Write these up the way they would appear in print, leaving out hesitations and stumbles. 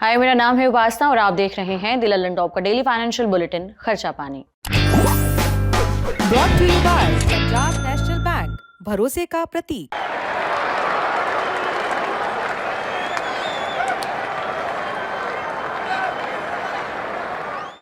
हाय, मेरा नाम है उपासना और आप देख रहे हैं द लंदन टॉप का daily financial bulletin Kharcha Pani. Brought to you by Punjab National Bank, भरोसे का प्रतीक।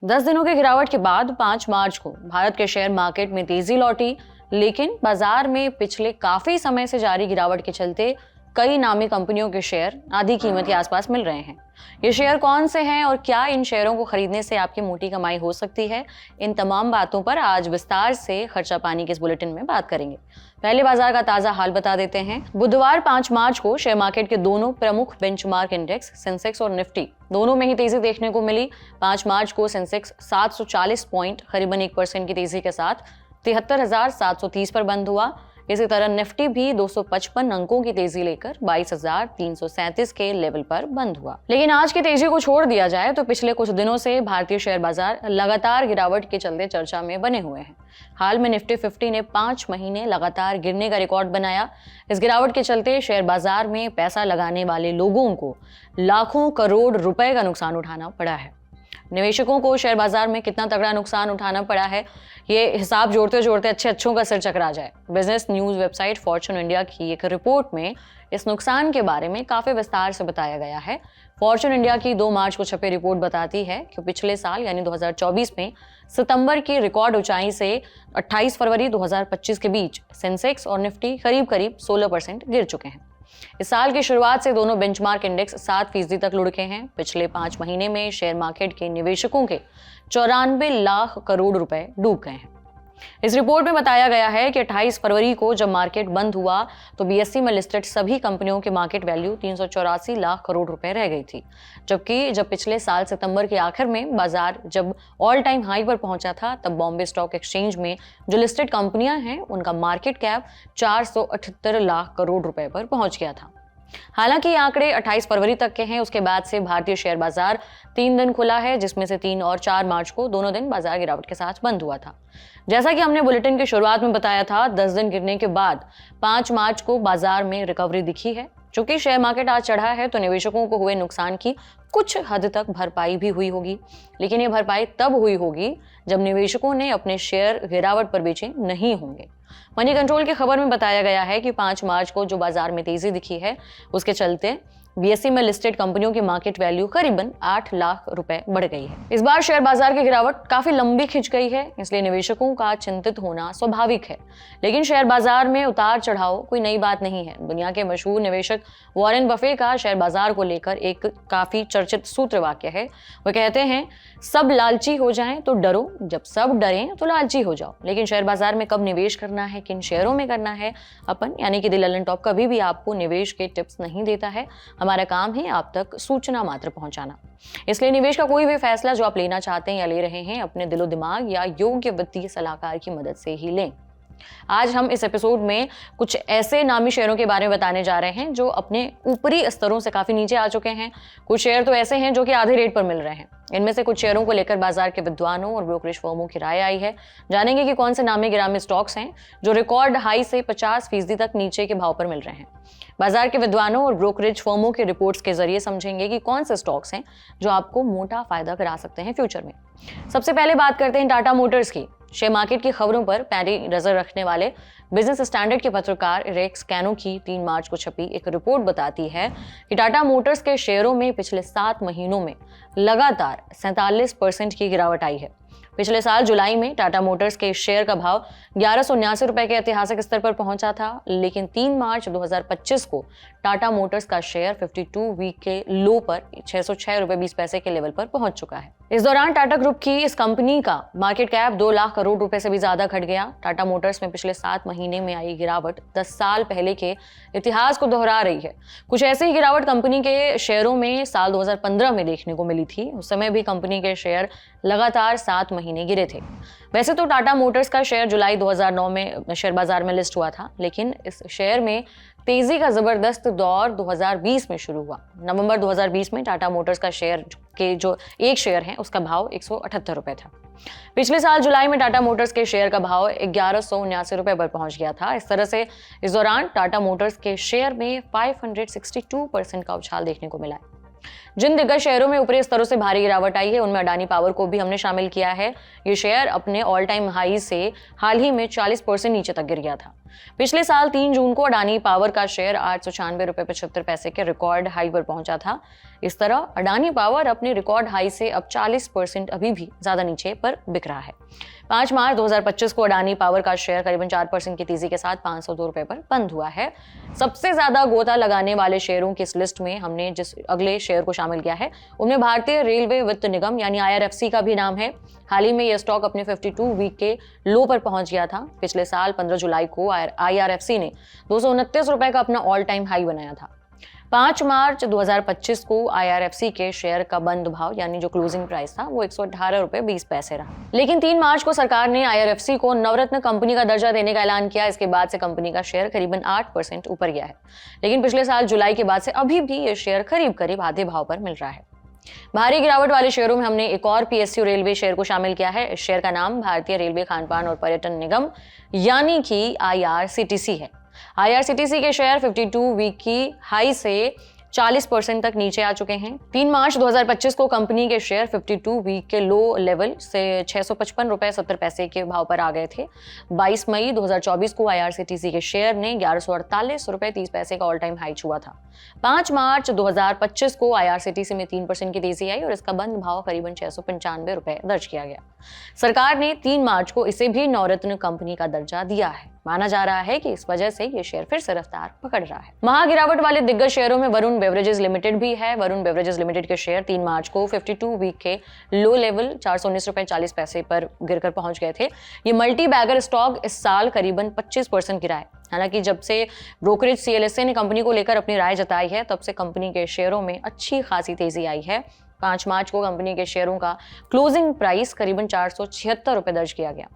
दस दिनों की गिरावट के बाद 5 मार्च को भारत के शेयर मार्केट में तेजी लौटी, लेकिन बाजार में पिछले काफी समय से जारी गिरावट के चलते कई नामी कंपनियों के शेयर आधी कीमत के आसपास मिल रहे हैं। ये शेयर कौन से हैं और क्या इन शेयरों को खरीदने से आपकी मोटी कमाई हो सकती है, इन तमाम बातों पर आज विस्तार से खर्चा पानी के इस बुलेटिन में बात करेंगे। पहले बाजार का ताजा हाल बता देते हैं। बुधवार 5 मार्च को शेयर मार्केट के दोनों प्रमुख बेंचमार्क इंडेक्स सेंसेक्स और निफ्टी दोनों में ही तेजी देखने को मिली। 5 मार्च को सेंसेक्स 740 पॉइंट करीबन 1% की तेजी के साथ 73,730 पर बंद हुआ। इसी तरह निफ्टी भी 255 अंकों की तेजी लेकर 22,337 के लेवल पर बंद हुआ। लेकिन आज की तेजी को छोड़ दिया जाए तो पिछले कुछ दिनों से भारतीय शेयर बाजार लगातार गिरावट के चलते चर्चा में बने हुए हैं। हाल में निफ्टी 50 ने 5 महीने लगातार गिरने का रिकॉर्ड बनाया। इस गिरावट के चलते शेयर बाजार में पैसा लगाने वाले लोगों को लाखों करोड़ रुपए का नुकसान उठाना पड़ा है। निवेशकों को शेयर बाजार में कितना तगड़ा नुकसान उठाना पड़ा है, ये हिसाब जोड़ते जोड़ते अच्छों का सिर चकरा जाए। Business news website Fortune India की एक रिपोर्ट में इस नुकसान के बारे में काफी विस्तार से बताया गया है। फॉर्च्यून इंडिया की 2 मार्च को छपी रिपोर्ट बताती है कि पिछले साल यानी 2024 में सितंबर की रिकॉर्ड ऊंचाई से 28 फरवरी 2025 के बीच सेंसेक्स और निफ्टी करीब 16% गिर चुके हैं। इस साल की शुरुआत से दोनों बेंचमार्क इंडेक्स 7% तक लुढ़के हैं। पिछले 5 महीने में शेयर मार्केट के निवेशकों के 94 लाख करोड़ रुपए डूब गए हैं। इस रिपोर्ट में बताया गया है कि 28 फरवरी को जब मार्केट बंद हुआ तो बीएसई में लिस्टेड सभी कंपनियों की मार्केट वैल्यू 384 लाख करोड़ रुपए रह गई थी, जबकि जब पिछले साल सितंबर के आखिर में बाजार जब ऑल टाइम हाई पर पहुंचा था तब बॉम्बे स्टॉक एक्सचेंज में जो लिस्टेड कंपनियां हैं उनका मार्केट कैप 478 लाख करोड़ रुपए पर पहुंच गया था। हालांकि ये आंकड़े 28 फरवरी तक के हैं। उसके बाद से भारतीय शेयर बाजार 3 दिन खुला है, जिसमें से 3 और 4 मार्च को दोनों दिन बाजार गिरावट के साथ बंद हुआ था। जैसा कि हमने बुलेटिन की शुरुआत में बताया था, 10 दिन गिरने के बाद 5 मार्च को बाजार में रिकवरी दिखी है। चूंकि शेयर मार्केट आज चढ़ा है तो निवेशकों को हुए नुकसान की कुछ हद तक भरपाई भी हुई होगी, लेकिन ये भरपाई तब हुई होगी जब निवेशकों ने अपने शेयर गिरावट पर बेचे नहीं होंगे। मनी कंट्रोल की खबर में बताया गया है कि 5 मार्च को जो बाजार में तेजी दिखी है उसके चलते बीएसई में लिस्टेड कंपनियों की मार्केट वैल्यू करीबन 8 लाख रुपए बढ़ गई है। इस बार शेयर बाजार की गिरावट काफी लंबी खिंच गई है, इसलिए निवेशकों का चिंतित होना स्वाभाविक है। लेकिन शेयर बाजार में उतार चढ़ाव कोई नई बात नहीं है। दुनिया के मशहूर निवेशक वॉरेन बफे का शेयर बाजार को लेकर एक काफी चर्चित सूत्र वाक्य है। वो कहते हैं, सब लालची हो जाएं तो डरो, जब सब डरें तो लालची हो जाओ। लेकिन शेयर बाजार में कब निवेश करना है, किन शेयरों में करना है, अपन यानी कि द लंदन टॉप कभी भी आपको निवेश के टिप्स नहीं देता है। हमारा काम है आप तक सूचना मात्र पहुंचाना। इसलिए निवेश का कोई भी फैसला जो आप लेना चाहते हैं या ले रहे हैं अपने दिलो दिमाग या योग्य वित्तीय सलाहकार की मदद से ही लें। आज हम इस एपिसोड में कुछ ऐसे नामी शेयरों के बारे में बताने जा रहे हैं जो अपने ऊपरी स्तरों से काफी नीचे आ चुके हैं। कुछ शेयर तो ऐसे हैं जो कि आधे रेट पर मिल रहे हैं। इनमें से कुछ शेयरों को लेकर बाजार के विद्वानों और ब्रोकरेज फर्मों की राय आई है। जानेंगे कि कौन से नामी गिरामी स्टॉक्स हैं जो रिकॉर्ड हाई से 50% तक नीचे के भाव पर मिल रहे हैं। बाजार के विद्वानों और ब्रोकरेज फर्मों के रिपोर्ट्स के जरिए समझेंगे कि कौन से स्टॉक्स हैं जो आपको मोटा फायदा करा सकते हैं फ्यूचर में। सबसे पहले बात करते हैं टाटा मोटर्स की। शेयर मार्केट की खबरों पर पैरी नजर रखने वाले बिजनेस स्टैंडर्ड के पत्रकार रेक्स कैनो की 3 मार्च को छपी एक रिपोर्ट बताती है कि टाटा मोटर्स के शेयरों में पिछले 7 महीनों में लगातार 47% की गिरावट आई है। पिछले साल जुलाई में टाटा मोटर्स के शेयर का भाव 1179 रुपए के ऐतिहासिक स्तर पर पहुंचा था, लेकिन 3 मार्च 2025 को टाटा मोटर्स का शेयर 52 वीक के लो पर 606 रुपए 20 पैसे के लेवल पर पहुंच चुका है। इस दौरान टाटा ग्रुप की इस कंपनी का मार्केट कैप 2 लाख करोड़ रुपए से भी ज्यादा घट गया। टाटा मोटर्स में पिछले 7 महीने में आई गिरावट 10 साल पहले के इतिहास को दोहरा रही है। कुछ ऐसी ही गिरावट कंपनी के शेयरों में साल 2015 में देखने को मिली थी। उस समय भी कंपनी के शेयर लगातार 7 महीने गिरे थे। वैसे तो टाटा मोटर्स का शेयर जुलाई 2009 में शेयर बाजार में लिस्ट हुआ था, लेकिन इस शेयर में तेजी का जबरदस्त दौर 2020 में शुरू हुआ। नवंबर 2020 में टाटा मोटर्स का शेयर के जो एक शेयर है उसका भाव 178 रुपए था। पिछले साल जुलाई में टाटा मोटर्स के शेयर का भाव 1179 रुपए पर पहुंच गया था। इस तरह से इस दौरान टाटा मोटर्स के शेयर में 562% का उछाल देखने को मिला है। जिन दिग्गज शेयरों में ऊपरी स्तरों से भारी गिरावट आई है उनमें अडानी पावर को भी हमने शामिल किया है। ये शेयर अपने ऑल टाइम हाई से हाल ही में 40% नीचे तक गिर गया था। पिछले साल 3 जून को अडानी पावर का शेयर 896 रुपए 75 पैसे के रिकॉर्ड हाई पर पहुंचा था। इस तरह अडानी पावर अपने रिकॉर्ड हाई से अब 40% अभी भी ज्यादा नीचे पर बिक रहा है। 5 मार्च 2025 को अडानी पावर का शेयर करीबन 4% की तेजी के साथ 502 रुपए पर बंद हुआ है। सबसे ज्यादा गोता लगाने वाले शेयरों की इस लिस्ट में हमने जिस अगले शेयर को शामिल किया है उनमें भारतीय रेलवे वित्त निगम यानी IRFC का भी नाम है। हाल ही में यह स्टॉक अपने 52 वीक के लो पर पहुंच गया था। पिछले साल 15 जुलाई को IRFC ने 229 रुपए का अपना ऑल टाइम हाई बनाया था। 5 मार्च 2025 को IRFC के शेयर का बंद भाव यानी जो क्लोजिंग प्राइस था वो 118 रुपए 20 पैसे रहा। लेकिन 3 मार्च को सरकार ने IRFC को नवरत्न कंपनी का दर्जा देने का ऐलान किया। इसके बाद से कंपनी का शेयर करीबन 8% ऊपर गया है। लेकिन पिछले साल जुलाई के बाद से अभी भी ये शेयर करीब आधे भाव पर मिल रहा है। भारी गिरावट वाले शेयरों में हमने एक और PSU रेलवे शेयर को शामिल किया है। इस शेयर का नाम भारतीय रेलवे खानपान और पर्यटन निगम यानी कि IRCTC है। IRCTC के शेयर 52 वीक की हाई से 40% तक नीचे आ चुके हैं। 3 मार्च 2025 को कंपनी के शेयर 52 वीक के लो लेवल से 655 रुपए 70 पैसे के भाव पर आ गए थे। 22 मई 2024 को IRCTC के शेयर ने 1148 रुपए 30 पैसे का ऑल टाइम हाई छुआ था। 5 मार्च 2025 को IRCTC में 3% की तेजी आई और इसका बंद भाव करीबन 695 रुपए दर्ज किया गया। सरकार ने 3 मार्च को इसे भी नवरत्न कंपनी का दर्जा दिया है। माना जा रहा है कि इस वजह से ये शेयर फिर से रफ्तार पकड़ रहा है। महागिरावट वाले दिग्गज शेयरों में वरुण बेवरेजेस लिमिटेड भी है। वरुण बेवरेजेस लिमिटेड के शेयर 3 मार्च को 52 वीक के लो लेवल 419 रुपए 40 पैसे पर गिरकर पहुंच गए थे। ये मल्टी बैगर स्टॉक इस साल करीबन 25% गिरा है। हालांकि जब से ब्रोकरेज CLSA ने कंपनी को लेकर अपनी राय जताई है तब से कंपनी के शेयरों में अच्छी खासी तेजी आई है। 5 मार्च को कंपनी के शेयरों का क्लोजिंग प्राइस करीबन 476 रुपए दर्ज किया गया।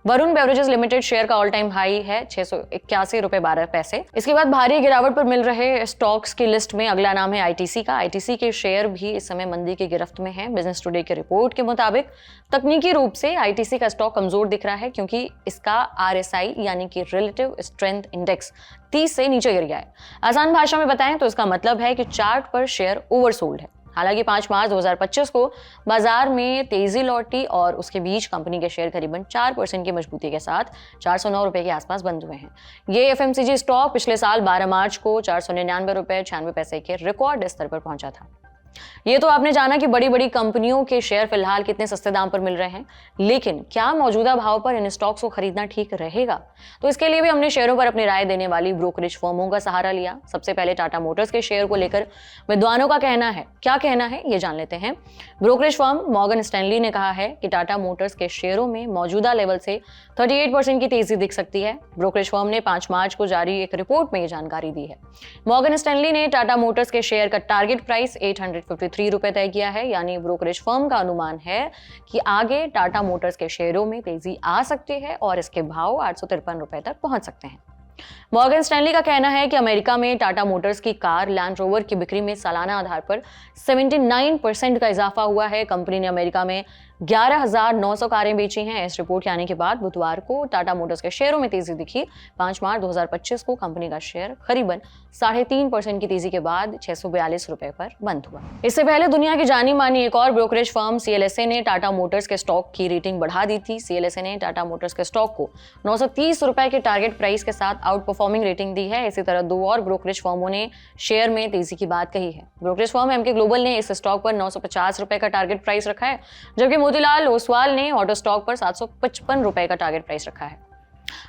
वरुण बेवरेजेस लिमिटेड शेयर का ऑल टाइम हाई है 681 रुपए 12 पैसे। इसके बाद भारी गिरावट पर मिल रहे स्टॉक्स की लिस्ट में अगला नाम है ITC का। ITC के शेयर भी इस समय मंदी की गिरफ्त में है। बिजनेस टुडे की रिपोर्ट के मुताबिक तकनीकी रूप से ITC का स्टॉक कमजोर दिख रहा है क्योंकि इसका RSI यानी कि रिलेटिव स्ट्रेंथ इंडेक्स 30 से नीचे गिर गया है। आसान भाषा में बताएं तो इसका मतलब है कि चार्ट पर शेयर ओवरसोल्ड है। हालांकि 5 मार्च 2025 को बाजार में तेजी लौटी और उसके बीच कंपनी के शेयर करीबन 4% की मजबूती के साथ 409 रुपए के आसपास बंद हुए हैं। ये FMCG स्टॉक पिछले साल 12 मार्च को 499 रुपए 96 पैसे के रिकॉर्ड स्तर पर पहुंचा था। ये तो आपने जाना कि बड़ी बड़ी कंपनियों के शेयर फिलहाल कितने सस्ते दाम पर मिल रहे हैं, लेकिन क्या मौजूदा भाव पर इन स्टॉक्स को खरीदना ठीक रहेगा? तो इसके लिए भी हमने शेयरों पर अपनी राय देने वाली ब्रोकरेज फर्मों का सहारा लिया। सबसे पहले टाटा मोटर्स के शेयर को लेकर विद्वानों का कहना है। क्या कहना है ये जान लेते हैं। ब्रोकरेज फर्म मॉर्गन स्टैनली ने कहा है कि टाटा मोटर्स के शेयरों में मौजूदा लेवल से 38% की तेजी दिख सकती है। ब्रोकरेज फर्म ने 5 मार्च को जारी एक रिपोर्ट में ये जानकारी दी है। मॉर्गन स्टैनली ने टाटा मोटर्स के शेयर का टारगेट प्राइस 853 रुपए तय किया है। यानी ब्रोकरेज फर्म का अनुमान है कि आगे टाटा मोटर्स के शेयरों में तेजी आ सकती है और इसके भाव 853 रुपए तक पहुंच सकते हैं। मॉर्गन स्टैनली का कहना है कि अमेरिका में टाटा मोटर्स की कार लैंड रोवर की बिक्री में सालाना आधार पर 79% का इजाफा हुआ है। कंपनी ने अमेरिका में 11,900 कारें बेची हैं। इस रिपोर्ट के आने के बाद बुधवार को टाटा मोटर्स के शेयरों में तेजी दिखी। 5 मार्च 2025 को कंपनी का शेयर करीबन 3.5% की तेजी के बाद 642 रुपए पर बंद हुआ। इससे पहले दुनिया की जानी मानी एक और ब्रोकरेज फर्म CLSA ने टाटा मोटर्स के स्टॉक की रेटिंग बढ़ा दी थी। CLSA ने टाटा मोटर्स के स्टॉक को 930 रुपए के टारगेट प्राइस के साथ आउट परफॉर्मिंग रेटिंग दी है। इसी तरह 2 और ब्रोकरेज फर्मों ने शेयर में तेजी की बात कही है। ब्रोकरेज फर्म MK ग्लोबल ने इस स्टॉक पर 950 रुपए का टारगेट प्राइस रखा है, जबकि मोतीलाल ओसवाल ने ऑटो स्टॉक पर 755 रुपए का टारगेट प्राइस रखा है।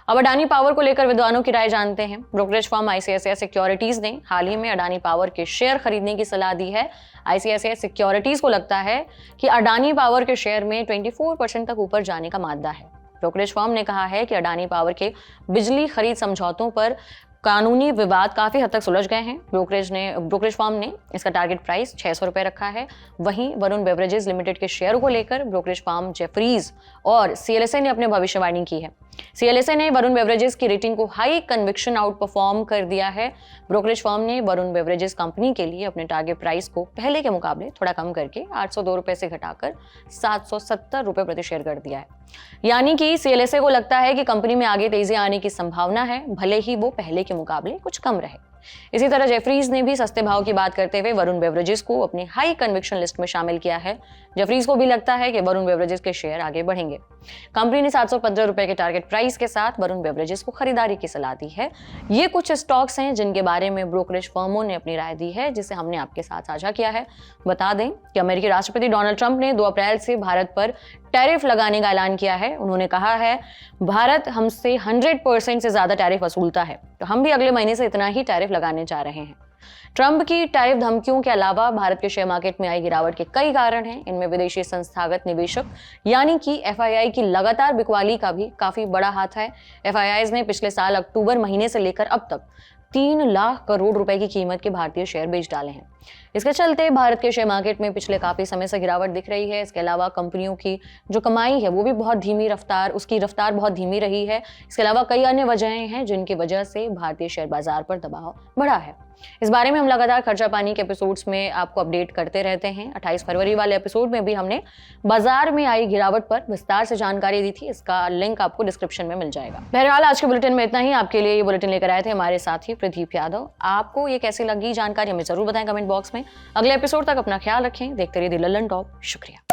अब अडानी पावर को लेकर विद्वानों की राय जानते हैं। ब्रोकरेज फर्म ICICI सिक्योरिटीज ने हाल ही में अडानी पावर के शेयर खरीदने की सलाह दी है। ICICI सिक्योरिटीज को लगता है कि अडानी पावर के शेयर में 24% तक ऊपर जाने का मादा है। ब्रोकरेज फर्म ने कहा है कि अडानी पावर के बिजली खरीद समझौतों पर कानूनी विवाद काफी हद तक सुलझ गए हैं। ब्रोकरेज फर्म ने इसका टारगेट प्राइस 600 रुपए रखा है। वहीं वरुण बेवरेजेस लिमिटेड के शेयरों को लेकर ब्रोकरेज फर्म जेफरीज और CLSA ने अपने भविष्यवाणी की है। CLSA ने वरुण बेवरेजेस की रेटिंग को हाई कन्विक्शन आउट परफॉर्म कर दिया है। ब्रोकरेज फर्म ने वरुण बेवरेजेस कंपनी के लिए अपने टारगेट प्राइस को पहले के मुकाबले थोड़ा कम करके 802 रुपए से घटाकर 770 रुपए प्रति शेयर कर दिया है। यानी कि CLSA को लगता है कि कंपनी में आगे तेजी आने की संभावना है, भले ही वो पहले के मुकाबले कुछ कम रहे। इसी तरह जेफरीज ने भी सस्ते भाव की बात करते हुए वरुण बेवरेजेस को अपनी हाई कन्विक्शन लिस्ट में शामिल किया है। जेफरीज को भी लगता है कि वरुण बेवरेजेस के शेयर आगे बढ़ेंगे। कंपनी ने 715 रुपए के टारगेट प्राइस के साथ वरुण बेवरेजेस को खरीदारी की सलाह दी है। ये कुछ स्टॉक्स हैं जिनके बारे में ब्रोकरेज फर्मों ने अपनी राय दी है, जिसे हमने आपके साथ साझा किया है। बता दें कि अमेरिकी राष्ट्रपति डोनाल्ड ट्रंप ने 2 अप्रैल से भारत पर टैरिफ लगाने का ऐलान किया है। उन्होंने कहा है, भारत हमसे 100% से ज्यादा टैरिफ वसूलता है, तो हम भी अगले महीने से इतना ही टैरिफ लगाने जा रहे हैं। ट्रंप की टैरिफ धमकियों के अलावा भारत के शेयर मार्केट में आई गिरावट के कई कारण हैं। इनमें विदेशी संस्थागत निवेशक यानी कि FII की लगातार बिकवाली का भी काफी बड़ा हाथ है। FIIs ने पिछले साल अक्टूबर महीने से लेकर अब तक 3 लाख करोड़ रुपए की कीमत के भारतीय शेयर बेच डाले हैं। इसके चलते भारत के शेयर मार्केट में पिछले काफी समय से गिरावट दिख रही है। इसके अलावा कंपनियों की जो कमाई है वो भी उसकी रफ्तार बहुत धीमी रही है। इसके अलावा कई अन्य वजहें हैं जिनकी वजह से भारतीय शेयर बाजार पर दबाव बढ़ा है। इस बारे में हम लगातार खर्चा पानी के एपिसोड्स में आपको अपडेट करते रहते हैं। 28 फरवरी वाले एपिसोड में भी हमने बाजार में आई गिरावट पर विस्तार से जानकारी दी थी। इसका लिंक आपको डिस्क्रिप्शन में मिल जाएगा। बहरहाल आज के बुलेटिन में इतना ही। आपके लिए ये बुलेटिन लेकर आए थे हमारे साथी प्रदीप यादव। आपको ये कैसी लगी जानकारी हमें जरूर बताएं कमेंट बॉक्स में। अगले एपिसोड तक अपना ख्याल रखें। देखते रहिए द लल्लन टॉप। शुक्रिया।